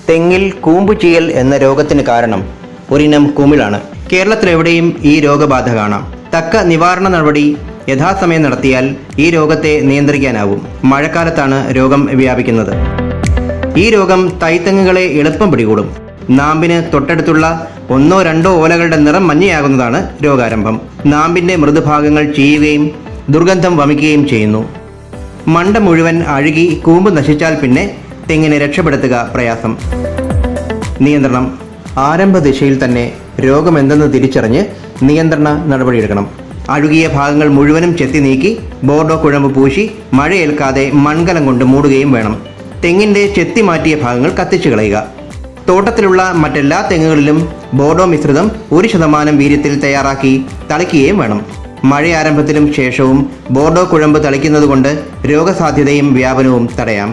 തെങ്ങിൽ കൂമ്പുചീയൽ എന്ന രോഗത്തിന് കാരണം ഒരിനം കുമിളാണ്. കേരളത്തിലെവിടെയും ഈ രോഗബാധ കാണാം. തക്ക നിവാരണ നടപടി യഥാസമയം നടത്തിയാൽ ഈ രോഗത്തെ നിയന്ത്രിക്കാനാവും. മഴക്കാലത്താണ് രോഗം വ്യാപിക്കുന്നത്. ഈ രോഗം തൈത്തെങ്ങുകളെ എളുപ്പം പിടികൂടും. നാമ്പിന് തൊട്ടടുത്തുള്ള 1-2 ഓലകളുടെ നിറം മഞ്ഞയാകുന്നതാണ് രോഗാരംഭം. നാമ്പിന്റെ മൃദുഭാഗങ്ങൾ ചീയുകയും ദുർഗന്ധം വമിക്കുകയും ചെയ്യുന്നു. മണ്ട മുഴുവൻ അഴുകി കൂമ്പ് നശിച്ചാൽ പിന്നെ തെങ്ങിനെ രക്ഷപ്പെടുത്തുക പ്രയാസം. നിയന്ത്രണം: ആരംഭ ദിശയിൽ തന്നെ രോഗമെന്തെന്ന് തിരിച്ചറിഞ്ഞ് നിയന്ത്രണ നടപടിയെടുക്കണം. അഴുകിയ ഭാഗങ്ങൾ മുഴുവനും ചെത്തി നീക്കി ബോർഡോ കുഴമ്പ് പൂശി മഴയേൽക്കാതെ മൺകലം കൊണ്ട് മൂടുകയും വേണം. തെങ്ങിൻ്റെ ചെത്തി മാറ്റിയ ഭാഗങ്ങൾ കത്തിച്ചു കളയുക. തോട്ടത്തിലുള്ള മറ്റെല്ലാ തെങ്ങുകളിലും ബോർഡോ മിശ്രിതം 1% വീര്യത്തിൽ തയ്യാറാക്കി തളിക്കുകയും വേണം. മഴയാരംഭത്തിലും ശേഷവും ബോർഡോ കുഴമ്പ് തളിക്കുന്നതുകൊണ്ട് രോഗസാധ്യതയും വ്യാപനവും തടയാം.